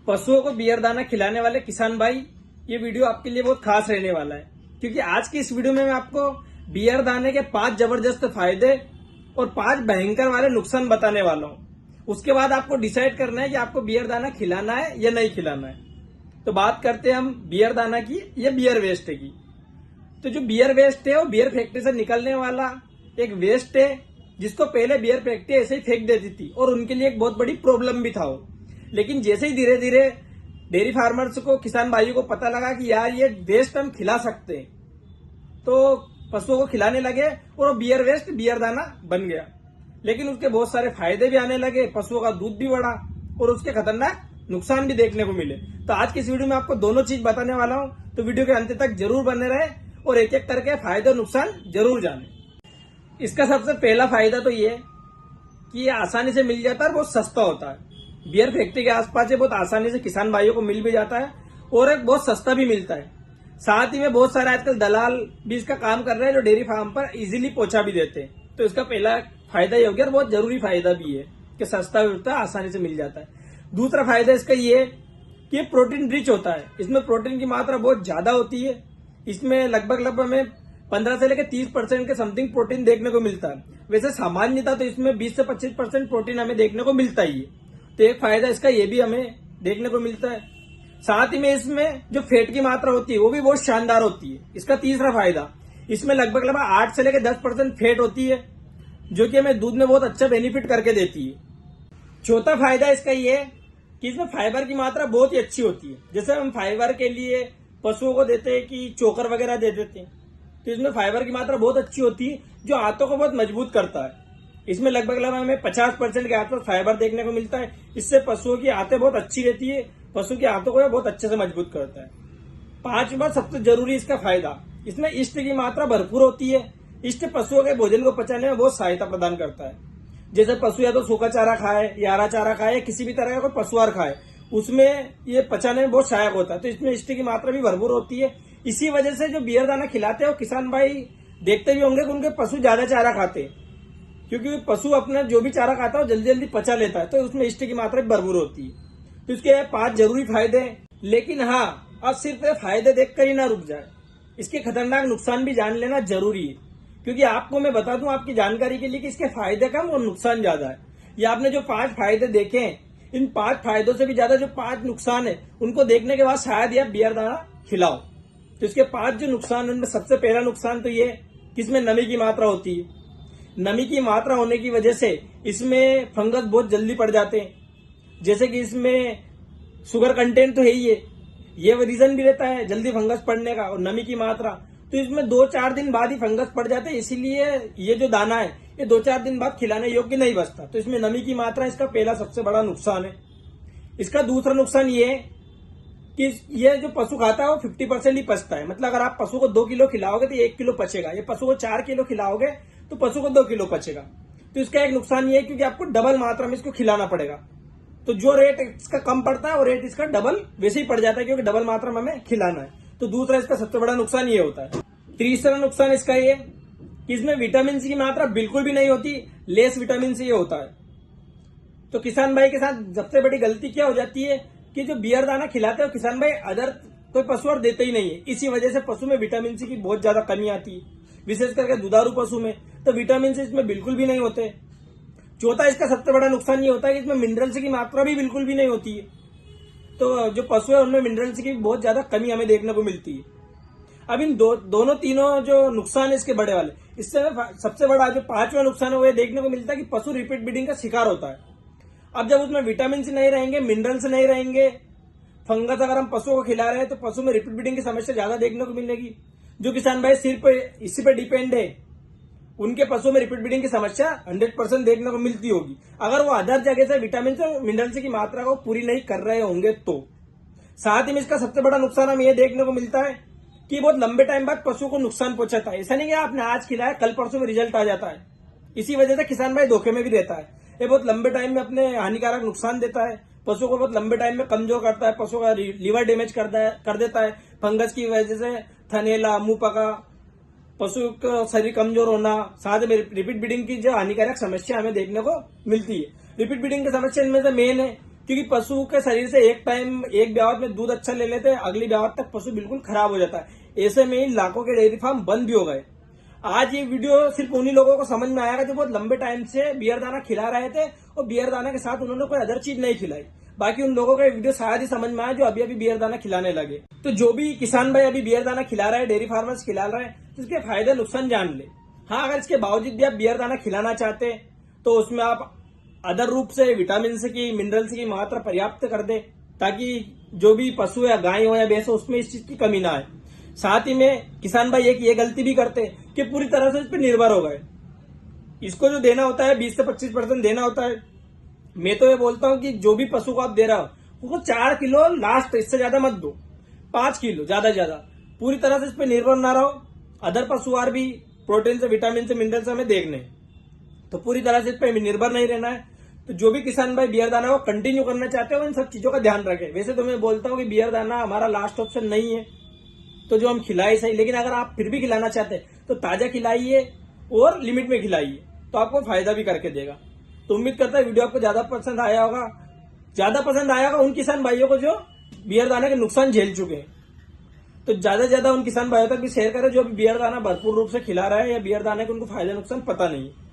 पशुओं को बियर दाना खिलाने वाले किसान भाई, ये वीडियो आपके लिए बहुत खास रहने वाला है, क्योंकि आज की इस वीडियो में मैं आपको बियर दाने के 5 जबरदस्त फायदे और 5 भयंकर वाले नुकसान बताने वाला हूँ। उसके बाद आपको डिसाइड करना है कि आपको बियर दाना खिलाना है या नहीं खिलाना है। तो बात करते हैं हम बियर दाना की या बियर वेस्ट की। तो जो बियर वेस्ट है वो बियर फैक्ट्री से निकलने वाला एक वेस्ट है, जिसको पहले बियर फैक्ट्री ऐसे ही फेंक देती थी और उनके लिए एक बहुत बड़ी प्रॉब्लम भी था वो। लेकिन जैसे ही धीरे धीरे डेयरी फार्मर्स को, किसान भाइयों को पता लगा कि यार ये वेस्ट हम खिला सकते हैं, तो पशुओं को खिलाने लगे और वो बियर वेस्ट बियर दाना बन गया। लेकिन उसके बहुत सारे फायदे भी आने लगे, पशुओं का दूध भी बढ़ा और उसके खतरनाक नुकसान भी देखने को मिले। तो आज की इस वीडियो में आपको दोनों चीज बताने वाला हूं, तो वीडियो के अंत तक जरूर बने रहे और एक एक करके फायदे और नुकसान जरूर जाने। इसका सबसे पहला फायदा तो ये कि ये आसानी से मिल जाता है और बहुत सस्ता होता है। बियर फैक्ट्री के आसपास बहुत आसानी से किसान भाइयों को मिल भी जाता है और एक बहुत सस्ता भी मिलता है। साथ ही में बहुत सारे आजकल दलाल भी इसका काम कर रहे हैं जो डेयरी फार्म पर इजीली पहुंचा भी देते हैं। तो इसका पहला फायदा ये हो गया और बहुत जरूरी फायदा भी है कि सस्ता भी होता है, आसानी से मिल जाता है। दूसरा फायदा इसका ये है कि ये प्रोटीन रिच होता है। इसमें प्रोटीन की मात्रा बहुत ज्यादा होती है। इसमें लगभग हमें 15 से लेकर 30% के समथिंग प्रोटीन देखने को मिलता है। वैसे सामान्यता तो इसमें 20 से 25% प्रोटीन हमें देखने को मिलता ही है। तो एक फायदा इसका ये भी हमें देखने को मिलता है। साथ ही में इसमें जो फैट की मात्रा होती है वो भी बहुत शानदार होती है। इसका तीसरा फायदा, इसमें लगभग 8 से लेकर 10% फैट होती है, जो कि हमें दूध में बहुत अच्छा बेनिफिट करके देती है। चौथा फायदा इसका ये है कि इसमें फाइबर की मात्रा बहुत ही अच्छी होती है। जैसे हम फाइबर के लिए पशुओं को देते हैं कि चोकर वगैरह दे देते हैं, तो इसमें फाइबर की मात्रा बहुत अच्छी होती है जो आंतों को बहुत मजबूत करता है। इसमें लगभग हमें 50% के आसपास फाइबर देखने को मिलता है। इससे पशुओं की आंतें बहुत अच्छी रहती है, पशु की आंतों को बहुत अच्छे से मजबूत करता है। पांचवा सबसे जरूरी इसका फायदा, इसमें इष्ट की मात्रा भरपूर होती है। इष्ट पशुओं के भोजन को पचाने में बहुत सहायता प्रदान करता है। जैसे पशु या तो सूखा चारा खाए या हरा चारा खाए या किसी भी तरह का कोई पशुआहार खाए, उसमें ये पचाने में बहुत सहायक होता है। तो इसमें इष्ट की मात्रा भी भरपूर होती है। इसी वजह से जो बियर दाना खिलाते हैं वो किसान भाई देखते भी होंगे कि उनके पशु ज्यादा चारा खाते हैं, क्योंकि पशु अपना जो भी चारा खाता है वो जल्दी जल्दी पचा लेता है। तो उसमें इष्ट की मात्रा भी भरपूर होती है। तो इसके 5 जरूरी फायदे हैं। लेकिन हाँ, अब सिर्फ फायदे देखकर ही ना रुक जाए, इसके खतरनाक नुकसान भी जान लेना जरूरी है। क्योंकि आपको मैं बता दूं आपकी जानकारी के लिए कि इसके फायदे कम और नुकसान ज्यादा है। ये आपने जो 5 फायदे देखे हैं, इन 5 फायदों से भी ज्यादा जो 5 नुकसान है उनको देखने के बाद शायद यह बियर दाना खिलाओ। तो इसके 5 जो नुकसान है उनमें सबसे पहला नुकसान तो ये कि इसमें नमी की मात्रा होती है। नमी की मात्रा होने की वजह से इसमें फंगस बहुत जल्दी पड़ जाते हैं। जैसे कि इसमें शुगर कंटेंट तो है ही है, ये रीजन भी रहता है जल्दी फंगस पड़ने का, और नमी की मात्रा तो इसमें 2-4 दिन बाद ही फंगस पड़ जाते हैं। इसीलिए ये जो दाना है ये 2-4 दिन बाद खिलाने योग्य नहीं बचता। तो इसमें नमी की मात्रा इसका पहला सबसे बड़ा नुकसान है। इसका दूसरा नुकसान ये है कि ये जो पशु खाता है वो 50% ही पचता है। मतलब अगर आप पशु को 2 किलो खिलाओगे तो 1 किलो पचेगा। ये पशु को 4 किलो खिलाओगे तो पशु को 2 किलो पचेगा। तो इसका एक नुकसान ये है क्योंकि आपको डबल मात्रा में इसको खिलाना पड़ेगा। तो जो रेट इसका कम पड़ता है वो रेट इसका डबल वैसे ही पड़ जाता है, क्योंकि डबल मात्रा में हमें खिलाना है। तो दूसरा इसका सबसे बड़ा नुकसान ये होता है। तीसरा नुकसान इसका ये कि इसमें विटामिन सी की मात्रा बिल्कुल भी नहीं होती, लेस विटामिन सी होता है। तो किसान भाई के साथ सबसे बड़ी गलती क्या हो जाती है कि जो बियर दाना खिलाते हैं किसान भाई अदर कोई पशु और देते ही नहीं है। इसी वजह से पशु में विटामिन सी की बहुत ज्यादा कमी आती है, विशेष करके दुधारू पशु में तो विटामिन सी इसमें बिल्कुल भी नहीं होते। चौथा इसका सबसे बड़ा नुकसान ये होता है कि इसमें मिनरल्स की मात्रा भी बिल्कुल भी नहीं होती है। तो जो पशु है उनमें मिनरल्स की बहुत ज्यादा कमी हमें देखने को मिलती है। अब इन दोनों तीनों जो नुकसान है इसके बड़े वाले, इससे सबसे बड़ा जो 5वां नुकसान है वो देखने को मिलता है कि पशु रिपीट ब्रीडिंग का शिकार होता है। अब जब उसमें विटामिन से नहीं रहेंगे, मिनरल्स नहीं रहेंगे, फंगस अगर हम पशुओं को खिला रहे हैं तो पशु में रिपीट ब्रीडिंग की समस्या ज्यादा देखने को मिलेगी। जो किसान भाई सिर्फ इसी पे डिपेंड है उनके पशुओं में रिपीट ब्रीडिंग की समस्या 100% देखने को मिलती होगी, अगर वो अदर जगह से विटामिन से मिनरल्स की मात्रा को पूरी नहीं कर रहे होंगे तो। साथ ही में इसका सबसे बड़ा नुकसान हमें यह देखने को मिलता है कि बहुत लंबे टाइम बाद पशु को नुकसान पहुंचाता है। ऐसा नहीं कि आपने आज खिलाया कल परसों में रिजल्ट आ जाता है। इसी वजह से किसान भाई धोखे में भी रहता है। ये बहुत लंबे टाइम में अपने हानिकारक नुकसान देता है, पशु को बहुत लंबे टाइम में कमजोर करता है, पशु का लीवर डैमेज कर देता है। फंगस की वजह से थनेला, मुंह पका, पशु का शरीर कमजोर होना, साथ में रिपीट ब्रीडिंग की जो हानिकारक समस्या हमें देखने को मिलती है। रिपीट ब्रीडिंग की समस्या इनमें से मेन है क्योंकि पशु के शरीर से एक टाइम एक ब्यावत में दूध अच्छा ले लेते हैं, अगली ब्यावत तक पशु बिल्कुल खराब हो जाता है। ऐसे में ही लाखों के डेयरी फार्म बंद भी हो गए। आज ये वीडियो सिर्फ उन्हीं लोगों को समझ में आएगा जो बहुत लंबे टाइम से बियर दाना खिला रहे थे और बियर दाना के साथ उन्होंने कोई अदर चीज नहीं खिलाई। बाकी उन लोगों का ये वीडियो शायद ही समझ में आया जो अभी अभी बियर दाना खिलाने लगे। तो जो भी किसान भाई अभी बियर दाना खिला रहे हैं, डेयरी फार्मर्स खिला रहे हैं, तो इसके फायदे नुकसान जान ले। हाँ, अगर इसके बावजूद भी आप बियर दाना खिलाना चाहते हैं तो उसमें आप अदर रूप से विटामिन की, मिनरल्स की मात्रा पर्याप्त कर दे, ताकि जो भी पशु या गाय हो या भैंस हो उसमें इस चीज की कमी ना आए। साथ ही में किसान भाई एक ये गलती भी करते हैं कि पूरी तरह से इस पर निर्भर हो गए। इसको जो देना होता है 20 से 25% देना होता है। मैं तो ये बोलता हूं कि जो भी पशु को आप दे रहा हो उसको 4 किलो लास्ट, इससे ज्यादा मत दो, 5 किलो ज्यादा ज्यादा। पूरी तरह से इस पर निर्भर ना रहो। अदर पशुआहार भी प्रोटीन से, विटामिन से, मिनरल से हमें देखने, तो पूरी तरह से इस पर निर्भर नहीं रहना है। तो जो भी किसान भाई बियर दाना को कंटिन्यू करना चाहते हो इन सब चीजों का ध्यान रखें। वैसे तो मैं बोलता हूँ कि बियर दाना हमारा लास्ट ऑप्शन नहीं है, तो जो हम खिलाए सही, लेकिन अगर आप फिर भी खिलाना चाहते हैं तो ताजा खिलाइए और लिमिट में खिलाइए, तो आपको फायदा भी करके देगा। तो उम्मीद करता है वीडियो आपको ज्यादा पसंद आया होगा उन किसान भाइयों को जो बियर दाना के नुकसान झेल चुके हैं। तो ज्यादा से ज्यादा उन किसान भाइयों तक भी शेयर करें जो अभी बियर दाना भरपूर रूप से खिला रहा है या बियर दाने के उनको फायदा नुकसान पता नहीं है।